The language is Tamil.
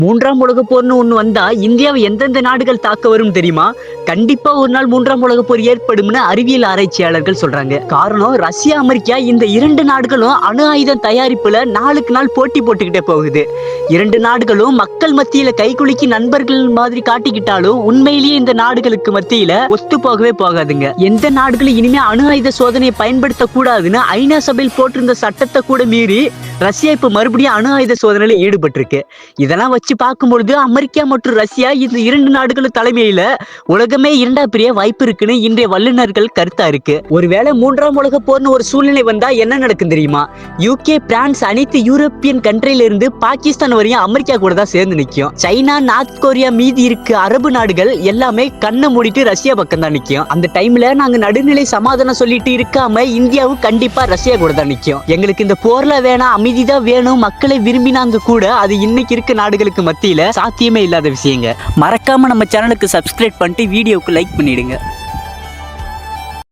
மூன்றாம் உலக போர்னு ஒண்ணு வந்தா இந்தியாவை எந்தெந்த நாடுகள் தாக்க வரும் தெரியுமா? கண்டிப்பா ஒரு நாள் மூன்றாம் உலக போர் ஏற்படும்னு அறிவியல் ஆராய்ச்சியாளர்கள் சொல்றாங்க. காரணம் ரஷ்யா, அமெரிக்கா இந்த இரண்டு நாடுகளும் அணு ஆயுதம் தயாரிப்புல நாளுக்கு நாள் போட்டி போட்டுக்கிட்டே போகுது. இரண்டு நாடுகளும் மக்கள் மத்தியில கைகுலுக்கி நண்பர்கள் மாதிரி காட்டிக்கிட்டாலும் உண்மையிலேயே இந்த நாடுகளுக்கு மத்தியில ஒத்து போகவே போகாதுங்க. எந்த நாடுகளும் இனிமே அணு ஆயுத சோதனையை பயன்படுத்த கூடாதுன்னு ஐநா சபையில் போட்டிருந்த சட்டத்தை கூட மீறி ரஷ்யா இப்ப மறுபடியும் அணு ஆயுத சோதனையில ஈடுபட்டிருக்கு. இதெல்லாம் வச்சு பார்க்கும்பொழுது அமெரிக்கா மற்றும் ரஷ்யா இந்த இரண்டு நாடுகளும் தலைமையில உலகமே இரண்டா பிரிய வாய்ப்பு இருக்குன்னு இன்றைய வல்லுநர்கள் கருத்தா இருக்கு. ஒருவேளை மூன்றாம் உலக போர்னு ஒரு சூழ்நிலை வந்தா என்ன நடக்கும் தெரியுமா? யூகே, பிரான்ஸ் அனைத்து யூரோப்பியன் கண்ட்ரில இருந்து பாகிஸ்தான் வரையும் அமெரிக்கா கூட தான் சேர்ந்து நிக்கும். சைனா, நார்த் கொரியா மீதி இருக்கு அரபு நாடுகள் எல்லாமே கண்ணை மூடிட்டு ரஷ்யா பக்கம் தான் நிக்கும். அந்த டைம்ல நாங்க நடுநிலை சமாதானம் சொல்லிட்டு இருக்காம இந்தியாவும் கண்டிப்பா ரஷ்யா கூட தான் நிக்கும். எங்களுக்கு இந்த போர்ல வேணாம், அமைதிதான் வேணும், மக்களை விரும்பினாங்க கூட அது இன்னைக்கு இருக்க நாடுகளுக்கு மத்தியில சாத்தியமே இல்லாத விஷயங்க. மறக்காம நம்ம சேனலுக்கு சப்ஸ்கிரைப் பண்ணிட்டு வீடியோவுக்கு லைக் பண்ணிடுங்க.